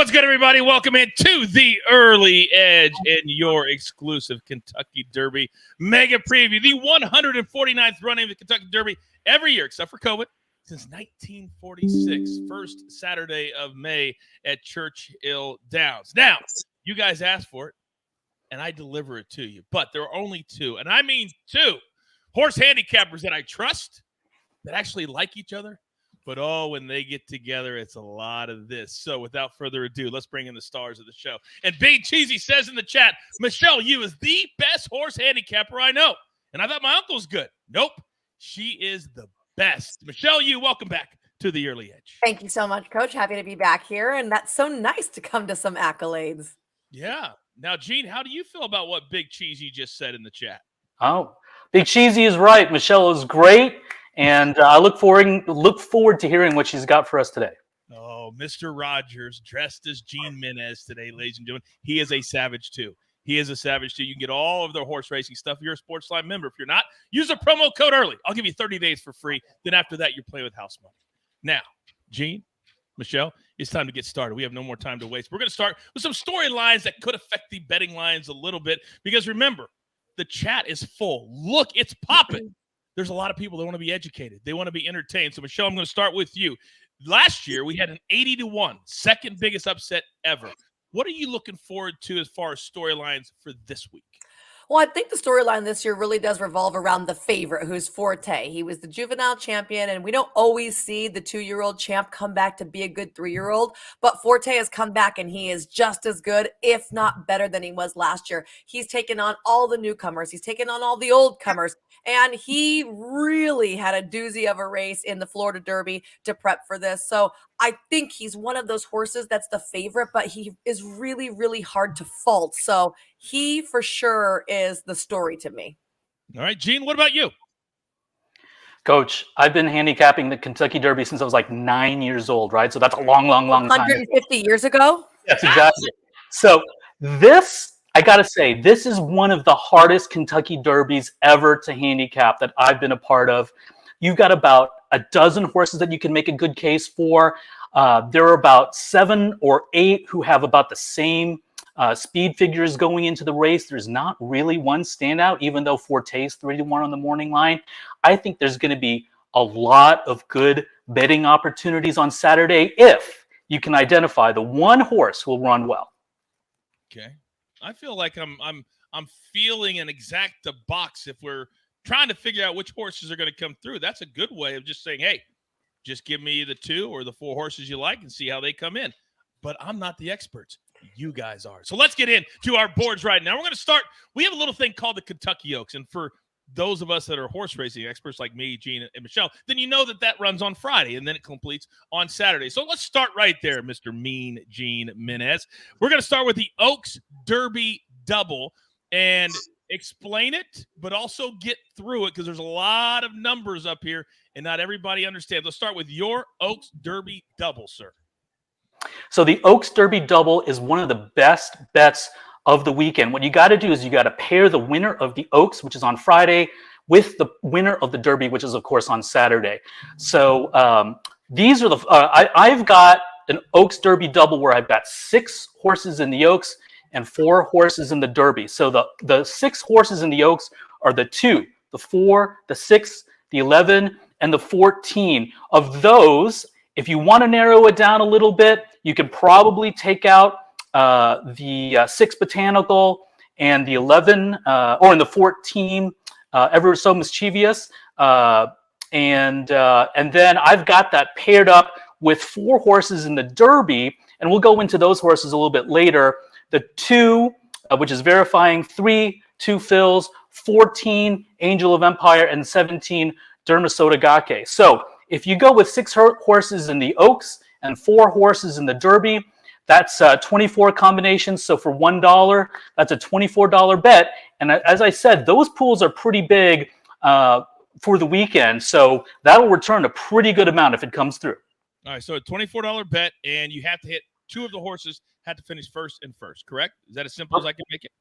What's good, everybody? Welcome into the Early Edge in your exclusive Kentucky Derby mega preview. The 149th running of the Kentucky Derby every year, except for COVID, since 1946. First Saturday of May at Churchill Downs. Now, you guys asked for it, and I deliver it to you. But there are only two, and I mean two, horse handicappers that I trust, that actually like each other. But, when they get together, it's a lot of this. So, without further ado, let's bring in the stars of the show. And Big Cheesy says in the chat, Michelle Yu is the best horse handicapper I know. And I thought my uncle's good. Nope. She is the best. Michelle Yu, welcome back to the Early Edge. Thank you so much, Coach. Happy to be back here. And that's so nice to come to some accolades. Yeah. Now, Gene, how do you feel about what Big Cheesy just said in the chat? Oh, Big Cheesy is right. Michelle is great. And I look forward to hearing what she's got for us today. Oh, Mr. Rogers, dressed as Gene Menez today, ladies and gentlemen. He is a savage, too. He is a savage, too. You can get all of their horse racing stuff if you're a SportsLine member. If you're not, use the promo code early. I'll give you 30 days for free. Then after that, you're playing with house money. Now, Gene, Michelle, it's time to get started. We have no more time to waste. We're going to start with some storylines that could affect the betting lines a little bit. Because remember, the chat is full. Look, it's popping. There's a lot of people that want to be educated. They want to be entertained. So, Michelle, I'm going to start with you. Last year, we had an 80-1, second biggest upset ever. What are you looking forward to as far as storylines for this week? Well, I think the storyline this year really does revolve around the favorite, who's Forte. He was the juvenile champion, and we don't always see the 2-year-old champ come back to be a good 3-year-old, but Forte has come back, and he is just as good, if not better than he was last year. He's taken on all the newcomers. He's taken on all the old comers, and he really had a doozy of a race in the Florida Derby to prep for this. So I think he's one of those horses that's the favorite, but he is really, really hard to fault. So he for sure is the story to me. All right, Gene, what about you? Coach, I've been handicapping the Kentucky Derby since I was like 9 years old, right? So that's a long time. 150 years ago? Yes, exactly. So this, I got to say, this is one of the hardest Kentucky Derbies ever to handicap that I've been a part of. You've got about a dozen horses that you can make a good case for. There are about 7 or 8 who have about the same speed figures going into the race. There's not really one standout, even though Forte's 3-1 on the morning line. I think there's going to be a lot of good betting opportunities on Saturday if you can identify the one horse who will run well. Okay, I feel like I'm feeling an exacta box if we're trying to figure out which horses are going to come through. That's a good way of just saying, hey, just give me the 2 or the 4 horses you like and see how they come in. But I'm not the experts. You guys are. So let's get into our boards right now. We're going to start. We have a little thing called the Kentucky Oaks. And for those of us that are horse racing experts like me, Gene, and Michelle, then you know that runs on Friday and then it completes on Saturday. So let's start right there, Mr. Mean Gene Menez. We're going to start with the Oaks Derby double and explain it, but also get through it because there's a lot of numbers up here and not everybody understands. Let's start with your Oaks Derby double, sir. So the Oaks Derby double is one of the best bets of the weekend. What you got to do is you got to pair the winner of the Oaks, which is on Friday, with the winner of the Derby, which is, of course, on Saturday. So these are the I've got an Oaks Derby double where I've got 6 horses in the Oaks and 4 horses in the Derby. So the 6 horses in the Oaks are the 2, the 4, the 6, the 11, and the 14. Of those, if you want to narrow it down a little bit, you could probably take out the 6 Botanical and the 11, or in the 14, Ever So Mischievous. And then I've got that paired up with 4 horses in the Derby, and we'll go into those horses a little bit later. The 2, which is Verifying, 3, 2 Fills, 14, Angel of Empire, and 17, Dermasotogake. So if you go with 6 horses in the Oaks and 4 horses in the Derby, that's 24 combinations. So for $1, that's a $24 bet. And as I said, those pools are pretty big for the weekend. So that'll return a pretty good amount if it comes through. All right, so a $24 bet, and you have to hit 2 of the horses had to finish first and first, correct? Is that as simple as I can make it?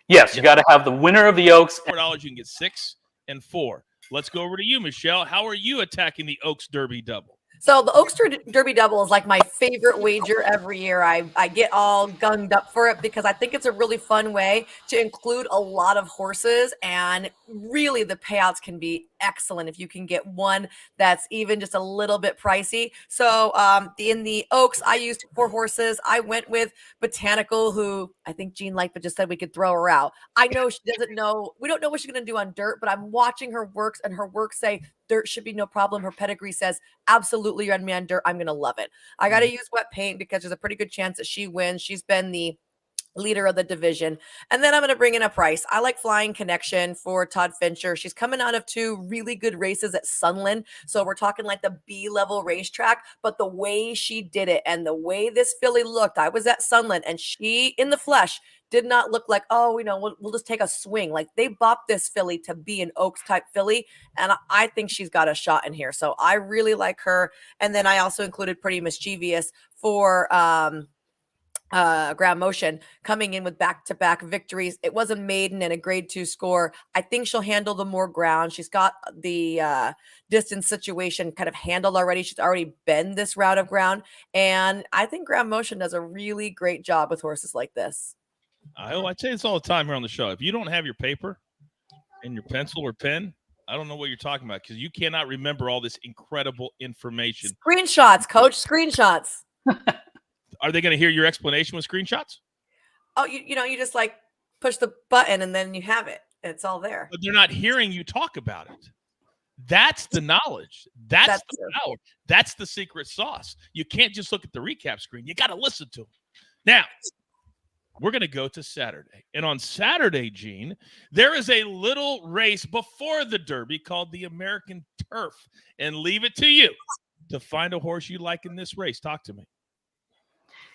Yes, you got to have the winner of the Oaks. $4, you can get 6 and 4. Let's go over to you, Michelle. How are you attacking the Oaks Derby double? So the Oaks Derby Double is like my favorite wager every year. I get all gunged up for it because I think it's a really fun way to include a lot of horses, and really the payouts can be excellent if you can get one that's even just a little bit pricey. So in the Oaks, I used 4 horses. I went with Botanical, who I think Jean Lightfoot just said we could throw her out. I know she doesn't know. We don't know what she's going to do on dirt, but I'm watching her works, and her works say dirt should be no problem. Her pedigree says absolutely run me on dirt. I'm going to love it. I got to use wet paint because there's a pretty good chance that she wins. She's been the leader of the division. And then I'm going to bring in a price. I like Flying Connection for Todd Fincher. She's coming out of 2 really good races at Sunland. So we're talking like the B-level racetrack, but the way she did it and the way this filly looked, I was at Sunland, and she in the flesh did not look like, oh, we'll just take a swing. Like, they bopped this filly to be an Oaks type filly. And I think she's got a shot in here. So I really like her. And then I also included Pretty Mischievous for, Ground Motion, coming in with back-to-back victories. It was a maiden and a grade 2 score. I think she'll handle the more ground. She's got the distance situation kind of handled already. She's already been this route of ground. And I think Ground Motion does a really great job with horses like this. I say this all the time here on the show. If you don't have your paper and your pencil or pen, I don't know what you're talking about, because you cannot remember all this incredible information. Screenshots, coach, screenshots. Are they going to hear your explanation with screenshots? Oh, you just like push the button and then you have it. It's all there. But they're not hearing you talk about it. That's the knowledge. That's the power. That's the secret sauce. You can't just look at the recap screen. You got to listen to them. Now, we're going to go to Saturday. And on Saturday, Gene, there is a little race before the Derby called the American Turf. And leave it to you to find a horse you like in this race. Talk to me.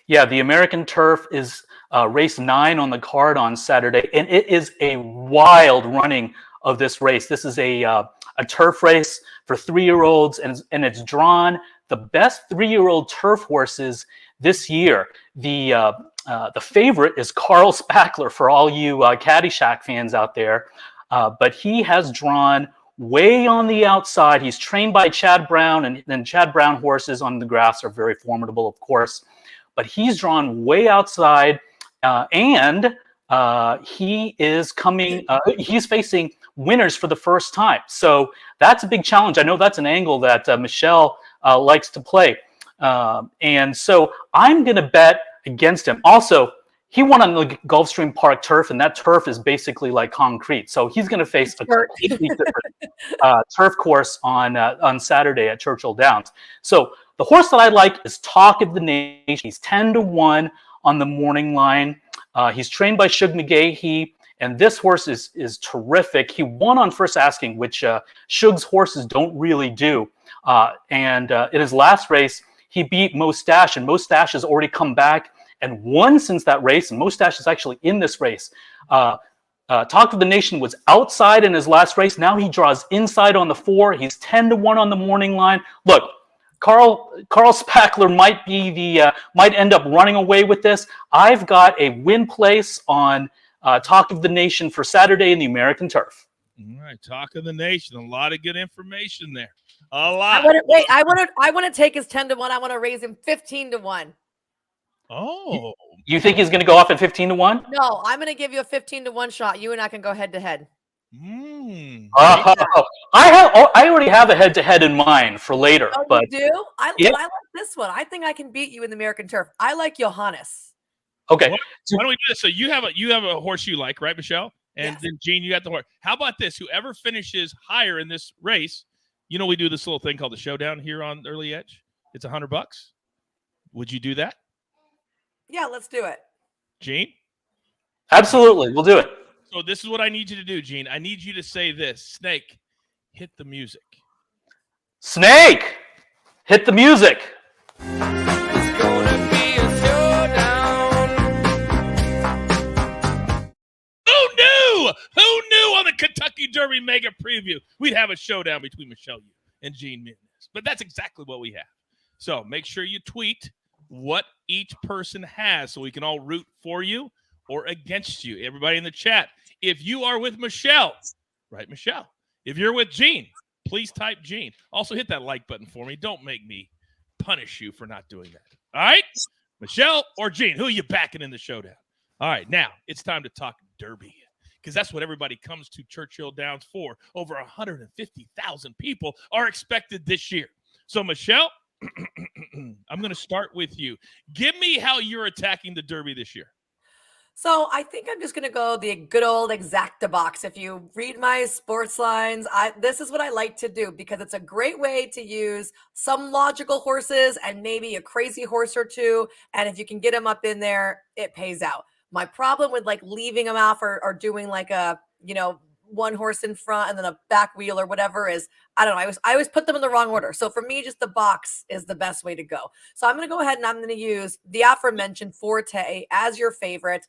Yeah, the American Turf is race 9 on the card on Saturday, and it is a wild running of this race. This is a turf race for 3-year-olds, and it's drawn the best 3-year-old turf horses this year. The favorite is Carl Spackler for all you Caddyshack fans out there, but he has drawn way on the outside. He's trained by Chad Brown, and Chad Brown horses on the grass are very formidable, of course. But he's drawn way outside, and he is coming. He's facing winners for the first time, so that's a big challenge. I know that's an angle that Michelle likes to play, and so I'm going to bet against him. Also, he won on the Gulfstream Park turf, and that turf is basically like concrete. So he's going to face a completely different turf course on Saturday at Churchill Downs. So the horse that I like is Talk of the Nation. He's 10-1 on the morning line. He's trained by Shug McGahee, and this horse is terrific. He won on first asking, which Shug's horses don't really do. And in his last race, he beat Mostache, and Mostache has already come back and won since that race, and Mostache is actually in this race. Talk of the Nation was outside in his last race. Now he draws inside on the 4. He's 10-1 on the morning line. Look, Carl Spackler might end up running away with this. I've got a win place on Talk of the Nation for Saturday in the American Turf. All right, Talk of the Nation. A lot of good information there. A lot. I want to take his 10-1. I want to raise him 15-1. Oh, you think he's going to go off at 15-1? No, I'm going to give you a 15-1 shot. You and I can go head to head. I already have a head-to-head in mind for later. Oh, but you do? I like this one. I think I can beat you in the American Turf. I like Johannes. Okay. Why don't we do this? So you have a horse you like, right, Michelle? And then Gene, you got the horse. How about this? Whoever finishes higher in this race, we do this little thing called the showdown here on Early Edge. It's $100. Would you do that? Yeah, let's do it. Gene? Absolutely. We'll do it. So this is what I need you to do, Gene. I need you to say this. Snake, hit the music. Snake, hit the music. It's gonna be a showdown. Who knew on the Kentucky Derby Mega Preview we'd have a showdown between Michelle Yu and Gene Menez? But that's exactly what we have. So make sure you tweet what each person has so we can all root for you or against you. Everybody in the chat, if you are with Michelle, write Michelle. If you're with Gene, please type Gene. Also hit that like button for me. Don't make me punish you for not doing that. All right? Michelle or Gene, who are you backing in the showdown? All right, now it's time to talk Derby, because that's what everybody comes to Churchill Downs for. Over 150,000 people are expected this year. So, Michelle, I'm going to start with you. Give me how you're attacking the Derby this year. So I think I'm just going to go the good old exacta box. If you read my sports lines, this is what I like to do because it's a great way to use some logical horses and maybe a crazy horse or two. And if you can get them up in there, it pays out. My problem with like leaving them off or doing like a, one horse in front and then a back wheel or whatever is, I don't know. I always put them in the wrong order. So for me, just the box is the best way to go. So I'm going to go ahead and I'm going to use the aforementioned Forte as your favorite,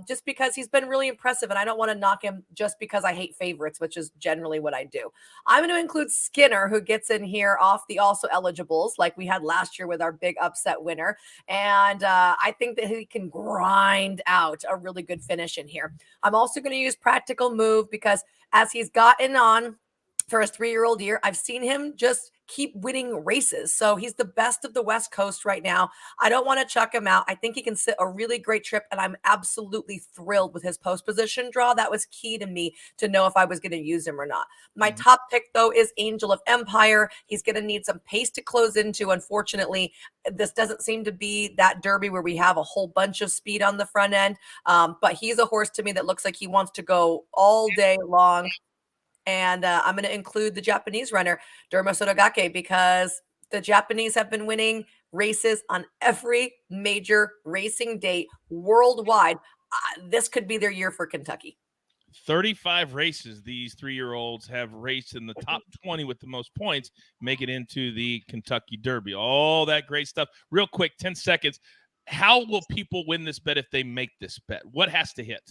just because he's been really impressive. And I don't want to knock him just because I hate favorites, which is generally what I do. I'm going to include Skinner, who gets in here off the also eligibles like we had last year with our big upset winner. And I think that he can grind out a really good finish in here. I'm also going to use Practical Move because as he's gotten on for his 3-year-old year, I've seen him just keep winning races. So he's the best of the West Coast right now. I don't want to chuck him out. I think he can sit a really great trip, and I'm absolutely thrilled with his post position draw. That was key to me to know if I was going to use him or not. My top pick, though, is Angel of Empire. He's going to need some pace to close into. Unfortunately, this doesn't seem to be that Derby where we have a whole bunch of speed on the front end. But he's a horse to me that looks like he wants to go all day long. And I'm going to include the Japanese runner, Derma Sotogake, because the Japanese have been winning races on every major racing date worldwide. This could be their year for Kentucky. 35 races these 3-year-olds have raced in the top 20 with the most points, make it into the Kentucky Derby. All that great stuff. Real quick, 10 seconds. How will people win this bet if they make this bet? What has to hit?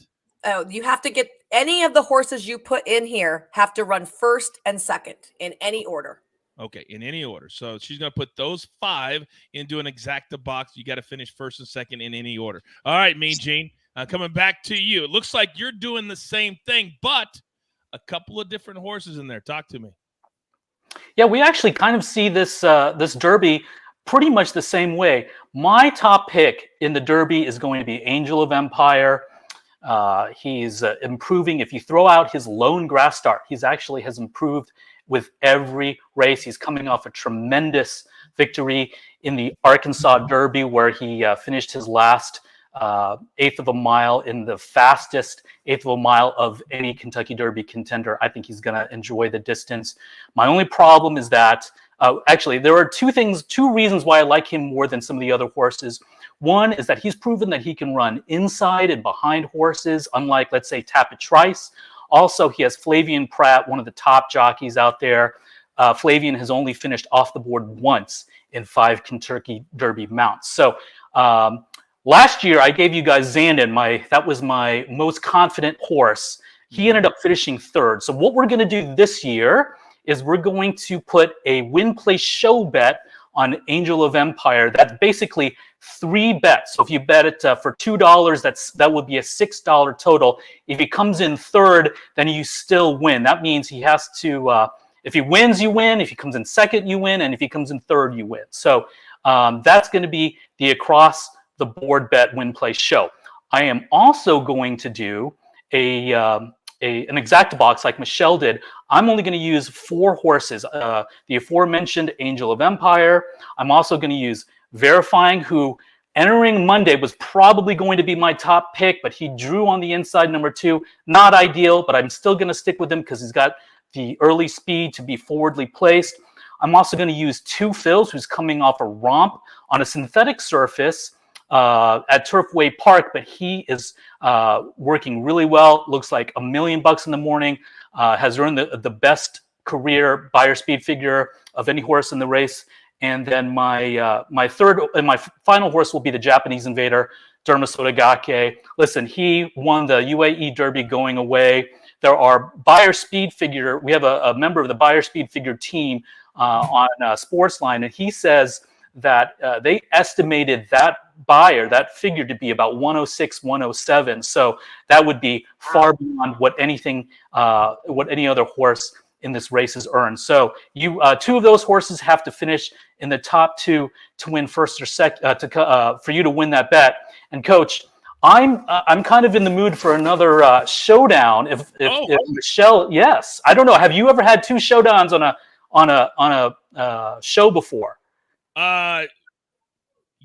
Oh, you have to get any of the horses you put in here have to run first and second in any order. Okay, in any order. So she's going to put those 5 into an exacta box. You got to finish first and second in any order. All right, Mean Gene, coming back to you. It looks like you're doing the same thing, but a couple of different horses in there. Talk to me. Yeah, we actually kind of see this this Derby pretty much the same way. My top pick in the Derby is going to be Angel of Empire. He's improving. If you throw out his lone grass start, he's actually has improved with every race. He's coming off a tremendous victory in the Arkansas Derby, where he finished his last 1/8 of a mile in the fastest 1/8 of a mile of any Kentucky Derby contender. I think he's going to enjoy the distance. My only problem is that actually there are two reasons why I like him more than some of the other horses. One is that he's proven that he can run inside and behind horses, unlike, let's say, Tapit Trice. Also, he has Flavian Pratt, one of the top jockeys out there. Flavian has only finished off the board once in 5 Kentucky Derby mounts. So last year, I gave you guys Zandon. That was my most confident horse. He ended up finishing 3rd. So what we're going to do this year is we're going to put a win play show bet on Angel of Empire. That's basically 3 bets. So if you bet it for $2, that would be a $6 total. If he comes in 3rd, then you still win. That means he has to, if he wins, you win. If he comes in 2nd, you win. And if he comes in 3rd, you win. So that's going to be the across the board bet win play show. I am also going to do an exacta box like Michelle did. I'm only going to use 4 horses. The aforementioned Angel of Empire. I'm also going to use Verifying, who entering Monday was probably going to be my top pick, but he drew on the inside number 2. Not ideal, but I'm still going to stick with him because he's got the early speed to be forwardly placed. I'm also going to use 2 Phils, who's coming off a romp on a synthetic surface at Turfway Park, but he is working really well. Looks like $1 million in the morning. Has earned the best career buyer speed figure of any horse in the race. And then my third and my final horse will be the Japanese Invader, Derma Sotogake. Listen, he won the UAE Derby going away. There are buyer speed figure. We have a member of the buyer speed figure team on SportsLine, and he says that they estimated that figure to be about 106, 107. So that would be far beyond what any other horse in this race is earned. So you two of those horses have to finish in the top two to win first or second for you to win that bet. And Coach, I'm kind of in the mood for another showdown. If Michelle, yes, I don't know. Have you ever had two showdowns on a show before?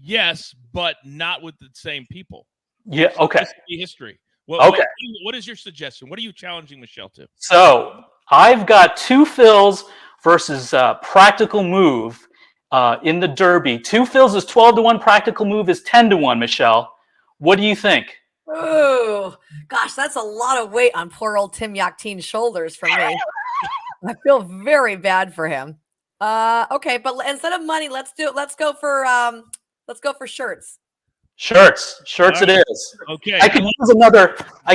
Yes, but not with the same people. Yeah. Okay. History. What is your suggestion? What are you challenging Michelle to? So I've got Two Phils versus Practical Move in the Derby. Two Phils is 12-1. Practical Move is 10-1. Michelle, what do you think? Oh, gosh, that's a lot of weight on poor old Tim Yachteen's shoulders for me. I feel very bad for him. Okay, but instead of money, let's go for shirts. Shirts Right. it is. Okay. I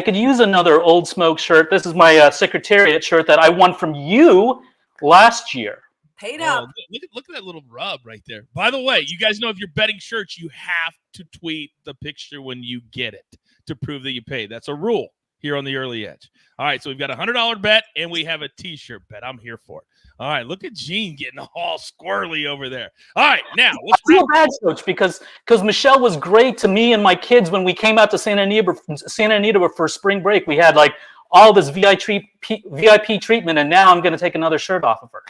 could use another Old Smoke shirt. This is my Secretariat shirt that I won from you last year. Paid up. Look at that little rub right there. By the way, you guys know if you're betting shirts, you have to tweet the picture when you get it to prove that you paid. That's a rule here on the Early Edge. All right, so we've got a $100 bet and we have a T-shirt bet. I'm here for it. All right, look at Gene getting all squirrely over there. All right, now I feel bad, Coach, because Michelle was great to me and my kids when we came out to Santa Anita for spring break. We had like all this VIP treatment, and now I'm going to take another shirt off of her.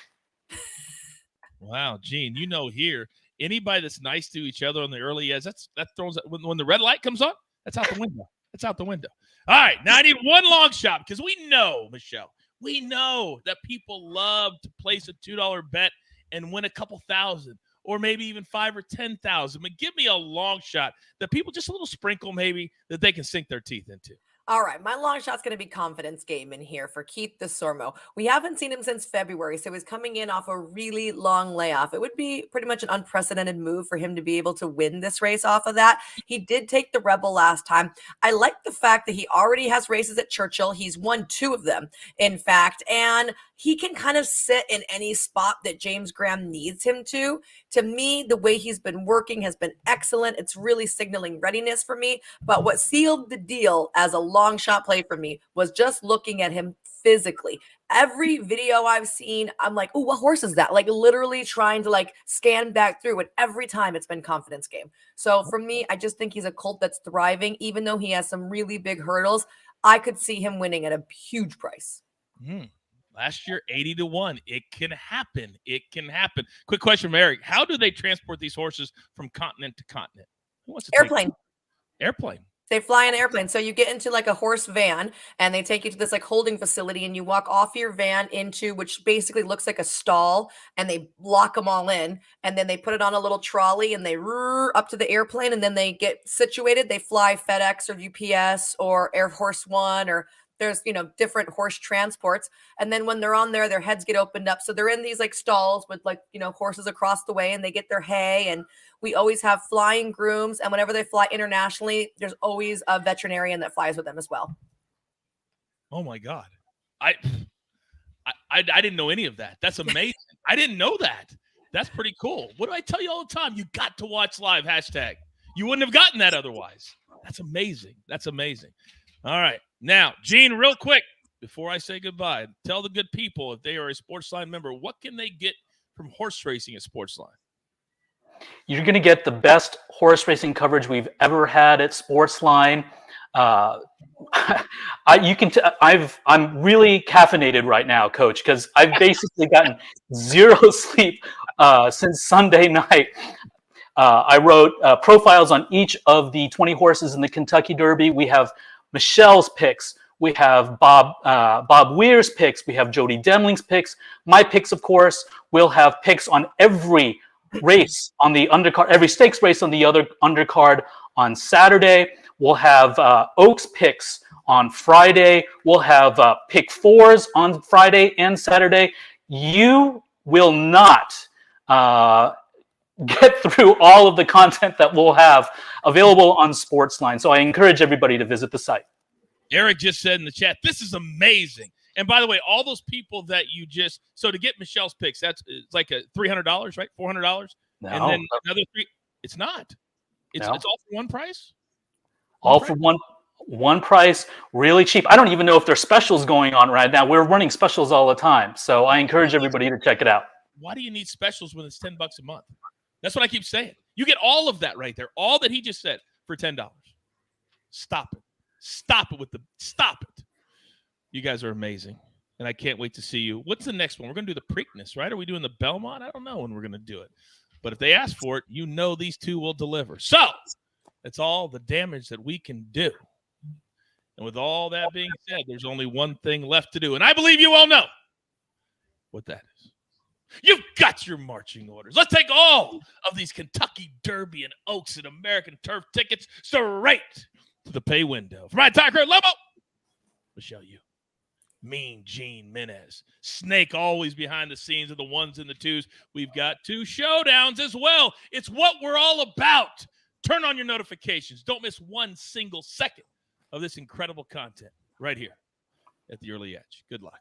Wow, Gene, here, anybody that's nice to each other on the Early Edge, that throws when the red light comes on, that's out the window. It's out the window. All right, now I need one long shot because we know, Michelle, we know that people love to place a $2 bet and win a couple thousand or maybe even 5 or 10,000. But give me a long shot that people just a little sprinkle maybe that they can sink their teeth into. All right, my long shot's going to be confidence game in here for Keith Desormeaux. We haven't seen him since February, so he's coming in off a really long layoff. It would be pretty much an unprecedented move for him to be able to win this race off of that. He did take the Rebel last time. I like the fact that he already has races at Churchill. He's won 2 of them, in fact, and he can kind of sit in any spot that James Graham needs him to. To me, the way he's been working has been excellent. It's really signaling readiness for me. But what sealed the deal as a long shot play for me was just looking at him physically. Every video I've seen, I'm like, oh, what horse is that? Like literally trying to scan back through it. Every time it's been confidence game. So for me, I just think he's a colt that's thriving. Even though he has some really big hurdles, I could see him winning at a huge price. Last year, 80-1. It can happen. It can happen. Quick question from Eric. How do they transport these horses from continent to continent? Who wants to Airplane. Airplane. They fly in an airplane. So you get into a horse van and they take you to this holding facility and you walk off your van into, which basically looks like a stall, and they lock them all in, and then they put it on a little trolley and they roar up to the airplane, and then they get situated. They fly FedEx or UPS or Air Force One, or there's, different horse transports. And then when they're on there, their heads get opened up. So they're in these stalls with horses across the way, and they get their hay. And we always have flying grooms. And whenever they fly internationally, there's always a veterinarian that flies with them as well. Oh my God. I didn't know any of that. That's amazing. I didn't know that. That's pretty cool. What do I tell you all the time? You got to watch live #. You wouldn't have gotten that otherwise. That's amazing. That's amazing. All right. Now, Gene, real quick, before I say goodbye, tell the good people, if they are a SportsLine member, what can they get from horse racing at SportsLine? You're going to get the best horse racing coverage we've ever had at SportsLine. I'm really caffeinated right now, Coach, because I've basically gotten 0 sleep since Sunday night. I wrote profiles on each of the 20 horses in the Kentucky Derby. We have Michelle's picks. We have Bob Weir's picks. We have Jody Demling's picks. My picks, of course. We'll have picks on every race on the undercard, every stakes race on the other undercard on Saturday. We'll have Oaks picks on Friday. We'll have pick 4s on Friday and Saturday. You will not get through all of the content that we'll have available on SportsLine. So I encourage everybody to visit the site. Eric just said in the chat, this is amazing. And by the way, all those people that so to get Michelle's picks, it's like a $300, right? $400. No. And then another $3. It's not. It's all for one price. All for one. One price, really cheap. I don't even know if there's specials going on right now. We're running specials all the time. So I encourage everybody to check it out. Why do you need specials when it's $10 a month? That's what I keep saying. You get all of that right there. All that he just said for $10. Stop it. Stop it. You guys are amazing. And I can't wait to see you. What's the next one? We're going to do the Preakness, right? Are we doing the Belmont? I don't know when we're going to do it. But if they ask for it, you know these two will deliver. So that's all the damage that we can do. And with all that being said, there's only one thing left to do. And I believe you all know what that is. You've got your marching orders. Let's take all of these Kentucky Derby and Oaks and American Turf tickets straight to the pay window. For my entire crew, Lobo, Michelle Yu, Mean Gene Menez, Snake always behind the scenes of the ones and the twos. We've got 2 showdowns as well. It's what we're all about. Turn on your notifications. Don't miss one single second of this incredible content right here at the Early Edge. Good luck.